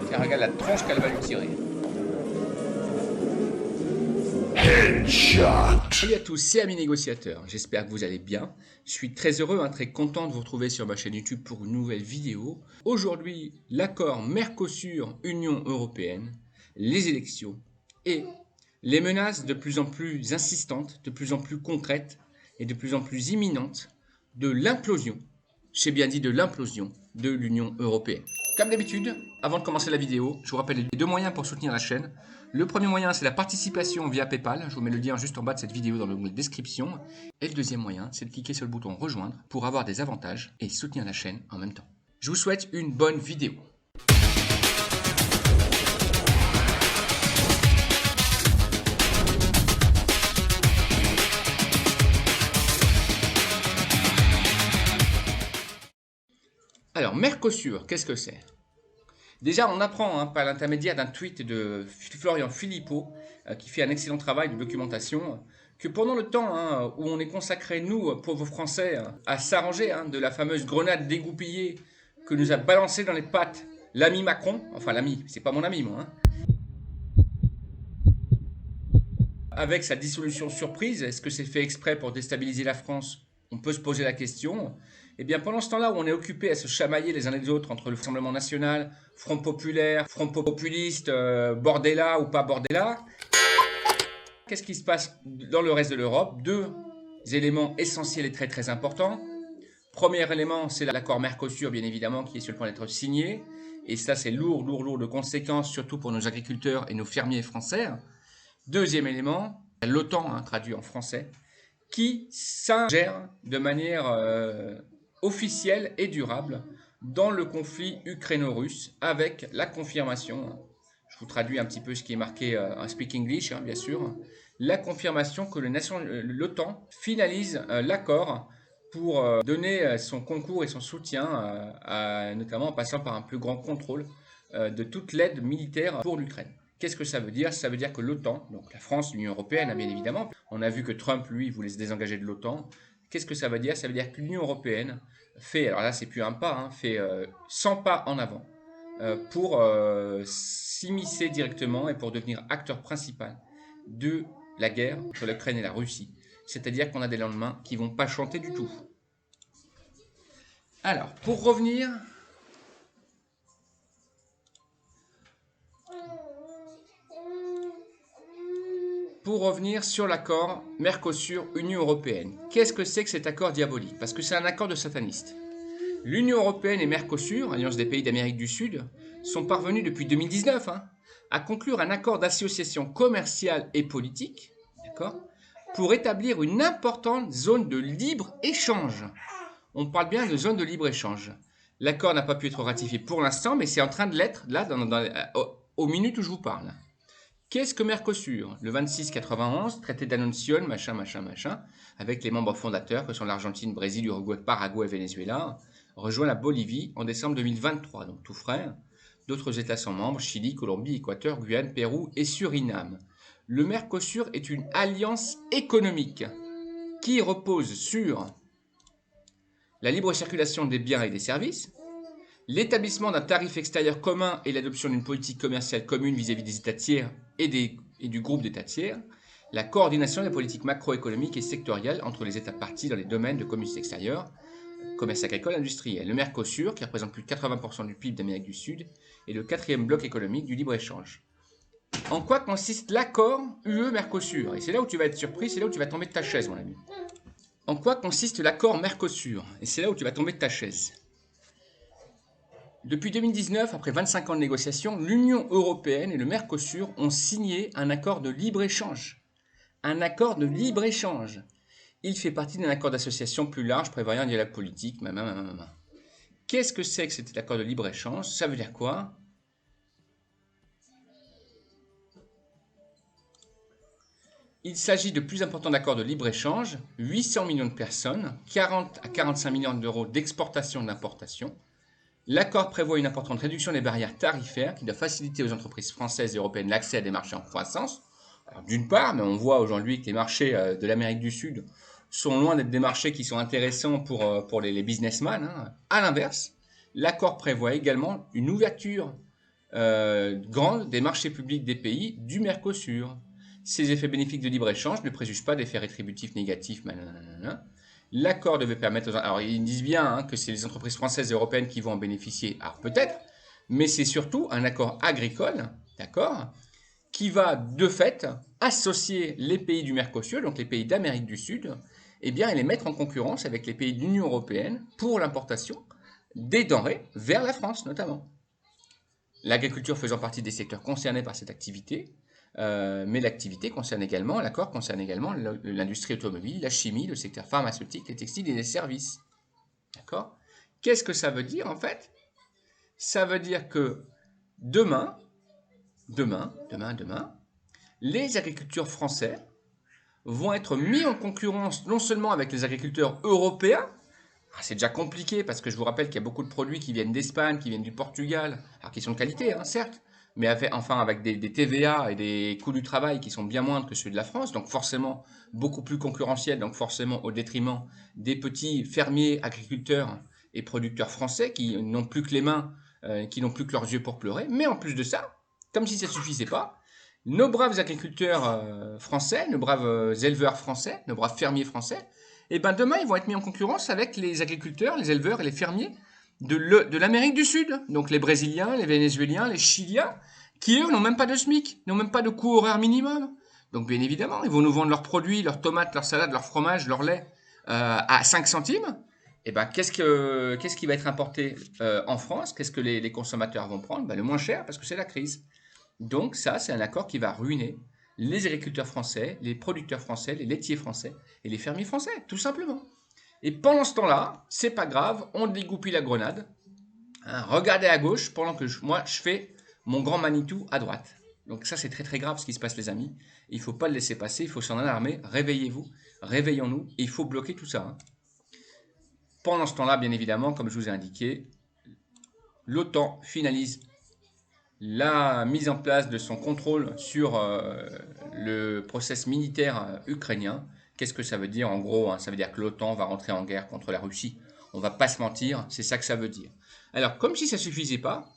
Tiens, regarde la tronche qu'elle va lui tirer. Headshot. Salut à tous, c'est Ami Négociateur. J'espère que vous allez bien. Je suis très heureux, très content de vous retrouver sur ma chaîne YouTube pour une nouvelle vidéo. Aujourd'hui, l'accord Mercosur-Union Européenne, les élections et les menaces de plus en plus insistantes, de plus en plus concrètes et de plus en plus imminentes de l'implosion, j'ai bien dit de l'implosion de l'Union Européenne. Comme d'habitude, avant de commencer la vidéo, je vous rappelle les deux moyens pour soutenir la chaîne. Le premier moyen, c'est la participation via PayPal. Je vous mets le lien juste en bas de cette vidéo dans l'onglet description. Et le deuxième moyen, c'est de cliquer sur le bouton rejoindre pour avoir des avantages et soutenir la chaîne en même temps. Je vous souhaite une bonne vidéo. Alors, Mercosur, qu'est-ce que c'est? Déjà, on apprend par l'intermédiaire d'un tweet de Florian Philippot, qui fait un excellent travail de documentation, que pendant le temps où on est consacré, nous, pauvres Français, à s'arranger de la fameuse grenade dégoupillée que nous a balancé dans les pattes l'ami Macron, enfin l'ami, c'est pas mon ami moi, avec sa dissolution surprise, est-ce que c'est fait exprès pour déstabiliser la France? On peut se poser la question. Eh bien, pendant ce temps-là où on est occupé à se chamailler les uns les autres entre le Rassemblement National, Front Populaire, Front Populiste, Bordella ou pas Bordella, qu'est-ce qui se passe dans le reste de l'Europe? Deux éléments essentiels et très très importants. Premier élément, c'est l'accord Mercosur, bien évidemment, qui est sur le point d'être signé. Et ça, c'est lourd de conséquences, surtout pour nos agriculteurs et nos fermiers français. Deuxième élément, l'OTAN, traduit en français, qui s'ingère de manière officielle et durable dans le conflit ukraino-russe avec la confirmation, je vous traduis un petit peu ce qui est marqué en Speak English, bien sûr, la confirmation que l'OTAN finalise l'accord pour donner son concours et son soutien, notamment en passant par un plus grand contrôle de toute l'aide militaire pour l'Ukraine. Qu'est-ce que ça veut dire? Ça veut dire que l'OTAN, donc la France, l'Union Européenne, bien évidemment, on a vu que Trump, lui, voulait se désengager de l'OTAN. Qu'est-ce que ça veut dire? Ça veut dire que l'Union Européenne fait, alors là c'est plus un pas, fait 100 pas en avant pour s'immiscer directement et pour devenir acteur principal de la guerre entre l'Ukraine et la Russie. C'est-à-dire qu'on a des lendemains qui vont pas chanter du tout. Alors, pour revenir... sur l'accord Mercosur-Union Européenne, qu'est-ce que c'est que cet accord diabolique? Parce que c'est un accord de satanistes. L'Union Européenne et Mercosur, alliance des pays d'Amérique du Sud, sont parvenus depuis 2019 à conclure un accord d'association commerciale et politique, pour établir une importante zone de libre-échange. On parle bien de zone de libre-échange. L'accord n'a pas pu être ratifié pour l'instant, mais c'est en train de l'être, là, aux minutes où je vous parle. Qu'est-ce que Mercosur? Le 2691, traité d'Annoncion, machin, avec les membres fondateurs que sont l'Argentine, Brésil, Uruguay, Paraguay, Venezuela, rejoint la Bolivie en décembre 2023, donc tout frais. D'autres États sont membres, Chili, Colombie, Équateur, Guyane, Pérou et Suriname. Le Mercosur est une alliance économique qui repose sur la libre circulation des biens et des services, l'établissement d'un tarif extérieur commun et l'adoption d'une politique commerciale commune vis-à-vis des États tiers et du groupe d'États tiers, la coordination des politiques macroéconomiques et sectorielles entre les États parties dans les domaines de commerce extérieur, commerce agricole et industriel. Le Mercosur, qui représente plus de 80% du PIB d'Amérique du Sud, est le quatrième bloc économique du libre-échange. En quoi consiste l'accord UE-Mercosur? Et c'est là où tu vas être surpris, c'est là où tu vas tomber de ta chaise, mon ami. En quoi consiste l'accord Mercosur? Et c'est là où tu vas tomber de ta chaise. Depuis 2019, après 25 ans de négociations, l'Union Européenne et le Mercosur ont signé un accord de libre-échange. Un accord de libre-échange. Il fait partie d'un accord d'association plus large prévoyant un dialogue politique. Qu'est-ce que c'est que cet accord de libre-échange? Ça veut dire quoi? Il s'agit de plus importants accords de libre-échange, 800 millions de personnes, 40 à 45 millions d'euros d'exportation et d'importation. L'accord prévoit une importante réduction des barrières tarifaires qui doit faciliter aux entreprises françaises et européennes l'accès à des marchés en croissance. D'une part, mais on voit aujourd'hui que les marchés de l'Amérique du Sud sont loin d'être des marchés qui sont intéressants pour les businessmen. À l'inverse, L'accord prévoit également une ouverture grande des marchés publics des pays du Mercosur. Ces effets bénéfiques de libre-échange ne préjugent pas d'effets rétributifs négatifs. L'accord devait permettre Alors, ils disent bien hein, que c'est les entreprises françaises et européennes qui vont en bénéficier. Alors, peut-être, mais c'est surtout un accord agricole, d'accord, qui va, de fait, associer les pays du Mercosur, donc les pays d'Amérique du Sud, et les mettre en concurrence avec les pays de l'Union européenne pour l'importation des denrées vers la France, notamment. L'agriculture faisant partie des secteurs concernés par cette activité, mais l'accord concerne également l'industrie automobile, la chimie, le secteur pharmaceutique, les textiles et les services. D'accord? Qu'est-ce que ça veut dire en fait? Ça veut dire que demain, les agriculteurs français vont être mis en concurrence non seulement avec les agriculteurs européens. C'est déjà compliqué parce que je vous rappelle qu'il y a beaucoup de produits qui viennent d'Espagne, qui viennent du Portugal, alors qui sont de qualité, hein, certes, mais avec des TVA et des coûts du travail qui sont bien moindres que ceux de la France, donc forcément beaucoup plus concurrentiels, donc forcément au détriment des petits fermiers, agriculteurs et producteurs français qui n'ont plus que les mains, qui n'ont plus que leurs yeux pour pleurer. Mais en plus de ça, comme si ça ne suffisait pas, nos braves agriculteurs français, nos braves éleveurs français, nos braves fermiers français, demain, ils vont être mis en concurrence avec les agriculteurs, les éleveurs et les fermiers de l'Amérique du Sud. Donc les Brésiliens, les Vénézuéliens, les Chiliens, qui eux n'ont même pas de SMIC, n'ont même pas de coût horaire minimum. Donc bien évidemment, ils vont nous vendre leurs produits, leurs tomates, leurs salades, leur fromage, leur lait à 5 centimes. Qu'est-ce qui va être importé en France? Qu'est-ce que les consommateurs vont prendre? Le moins cher, parce que c'est la crise. Donc ça, c'est un accord qui va ruiner les agriculteurs français, les producteurs français, les laitiers français et les fermiers français, tout simplement. Et pendant ce temps-là, c'est pas grave, on dégoupille la grenade. Hein, regardez à gauche pendant que moi je fais mon grand Manitou à droite. Donc ça, c'est très très grave ce qui se passe, les amis. Il ne faut pas le laisser passer, il faut s'en alarmer. Réveillez-vous, réveillons-nous, et il faut bloquer tout ça. Hein. Pendant ce temps-là, bien évidemment, comme je vous ai indiqué, l'OTAN finalise la mise en place de son contrôle sur le process militaire ukrainien. Qu'est-ce que ça veut dire en gros hein? Ça veut dire que l'OTAN va rentrer en guerre contre la Russie. On va pas se mentir, c'est ça que ça veut dire. Alors, comme si ça suffisait pas,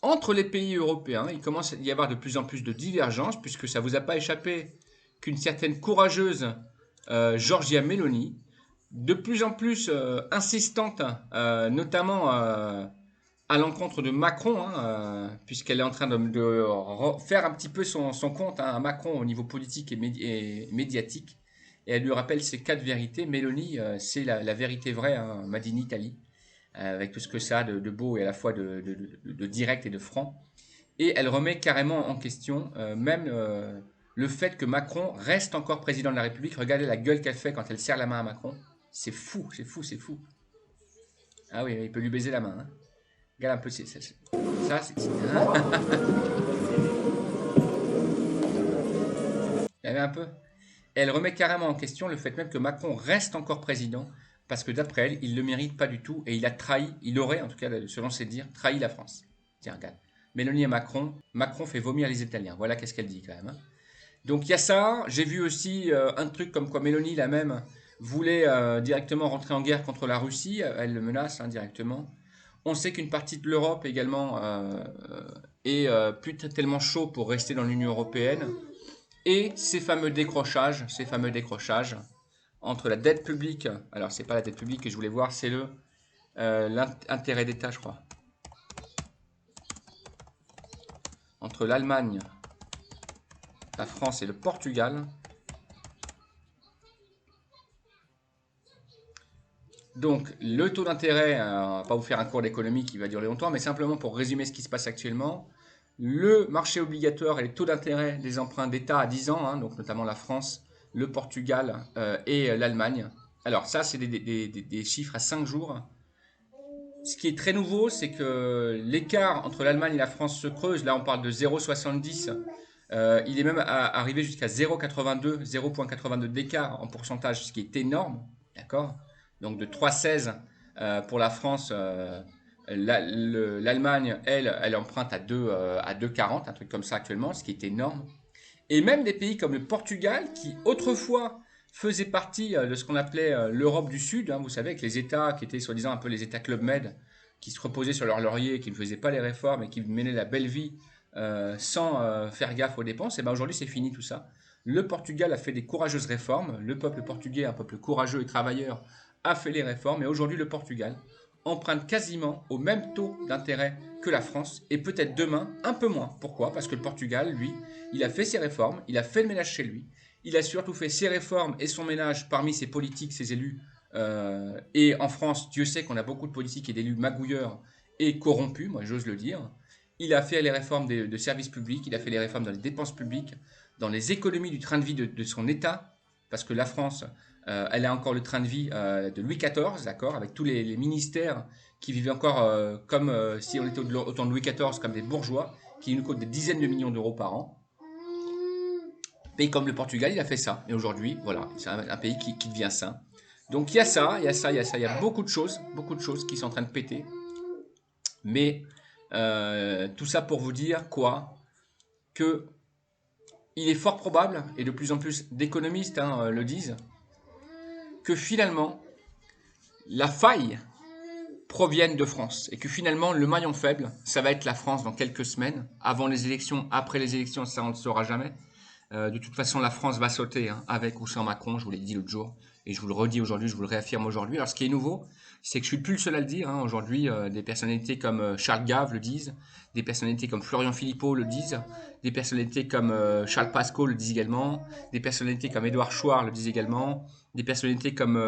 entre les pays européens, il commence à y avoir de plus en plus de divergences, puisque ça vous a pas échappé qu'une certaine courageuse Giorgia Meloni, de plus en plus insistante, notamment à l'encontre de Macron, hein, puisqu'elle est en train de faire un petit peu son compte hein, à Macron au niveau politique et médiatique. Et elle lui rappelle ses 4 vérités. Meloni, c'est la vérité vraie, hein, Made in Italy, avec tout ce que ça a de beau et à la fois de direct et de franc. Et elle remet carrément en question même le fait que Macron reste encore président de la République. Regardez la gueule qu'elle fait quand elle serre la main à Macron. C'est fou, c'est fou, c'est fou. Ah oui, il peut lui baiser la main. Hein. Regarde un peu, ça c'est... Il y avait un peu. Elle remet carrément en question le fait même que Macron reste encore président, parce que d'après elle, il ne le mérite pas du tout, et il a trahi, il aurait, en tout cas selon ses dires, trahi la France. Tiens, regarde. Mélanie et Macron, Macron fait vomir les Italiens. Voilà qu'est-ce qu'elle dit quand même. Hein. Donc il y a ça, j'ai vu aussi un truc comme quoi Mélanie, la même, voulait directement rentrer en guerre contre la Russie, elle le menace hein, directement. On sait qu'une partie de l'Europe également est plus tellement chaud pour rester dans l'Union européenne. Et ces fameux décrochages entre la dette publique, alors c'est pas la dette publique que je voulais voir, c'est l'intérêt d'État, je crois. Entre l'Allemagne, la France et le Portugal. Donc, le taux d'intérêt, on ne va pas vous faire un cours d'économie qui va durer longtemps, mais simplement pour résumer ce qui se passe actuellement, le marché obligatoire et les taux d'intérêt des emprunts d'État à 10 ans, hein, donc notamment la France, le Portugal et l'Allemagne. Alors ça, c'est des chiffres à 5 jours. Ce qui est très nouveau, c'est que l'écart entre l'Allemagne et la France se creuse. Là, on parle de 0,70. Il est même arrivé jusqu'à 0,82 d'écart en pourcentage, ce qui est énorme. D'accord ? Donc de 3,16 pour la France, l'Allemagne, elle emprunte à 2,40, un truc comme ça actuellement, ce qui est énorme. Et même des pays comme le Portugal, qui autrefois faisait partie de ce qu'on appelait l'Europe du Sud, hein, vous savez, avec les États qui étaient soi-disant un peu les États Club Med, qui se reposaient sur leur laurier, qui ne faisaient pas les réformes et qui menaient la belle vie sans faire gaffe aux dépenses, et bien aujourd'hui c'est fini tout ça. Le Portugal a fait des courageuses réformes, le peuple portugais, un peuple courageux et travailleur, a fait les réformes, et aujourd'hui le Portugal emprunte quasiment au même taux d'intérêt que la France, et peut-être demain un peu moins. Pourquoi? Parce que le Portugal, lui, il a fait ses réformes, il a fait le ménage chez lui, il a surtout fait ses réformes et son ménage parmi ses politiques, ses élus. Et en France, Dieu sait qu'on a beaucoup de politiques et d'élus magouilleurs et corrompus, moi j'ose le dire. Il a fait les réformes de services publics, il a fait les réformes dans les dépenses publiques, dans les économies du train de vie de son État, parce que la France, elle a encore le train de vie de Louis XIV, d'accord, avec tous les ministères qui vivaient encore comme si on était au temps de Louis XIV, comme des bourgeois, qui nous coûtent des dizaines de millions d'euros par an. Pays comme le Portugal, il a fait ça. Et aujourd'hui, voilà, c'est un pays qui devient sain. Donc il y a ça, il y a ça, il y a ça, il y a beaucoup de choses qui sont en train de péter. Mais tout ça pour vous dire quoi? Que il est fort probable, et de plus en plus d'économistes le disent, que finalement, la faille provienne de France. Et que finalement, le maillon faible, ça va être la France dans quelques semaines. Avant les élections, après les élections, ça on ne le saura jamais. De toute façon, la France va sauter, avec ou sans Macron, je vous l'ai dit l'autre jour, et je vous le redis aujourd'hui, je vous le réaffirme aujourd'hui. Alors ce qui est nouveau, c'est que je suis plus le seul à le dire, aujourd'hui, des personnalités comme Charles Gave le disent, des personnalités comme Florian Philippot le disent, des personnalités comme Charles Pasqua le disent également, des personnalités comme Édouard Chouard le disent également, des personnalités comme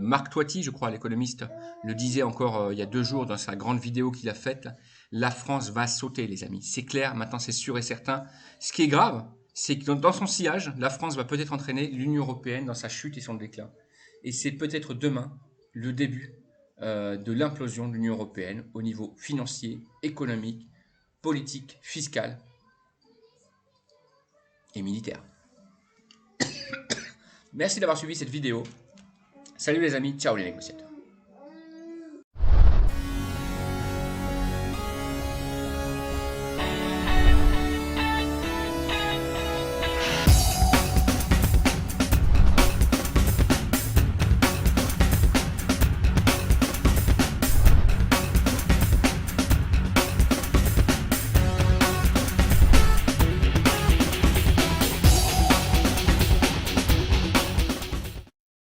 Marc Toiti, je crois, l'économiste, le disait encore il y a 2 jours dans sa grande vidéo qu'il a faite. La France va sauter, les amis. C'est clair, maintenant c'est sûr et certain. Ce qui est grave, c'est que dans son sillage, la France va peut-être entraîner l'Union européenne dans sa chute et son déclin. Et c'est peut-être demain le début de l'implosion de l'Union européenne au niveau financier, économique, politique, fiscal et militaire. Merci d'avoir suivi cette vidéo. Salut les amis, ciao les négociateurs.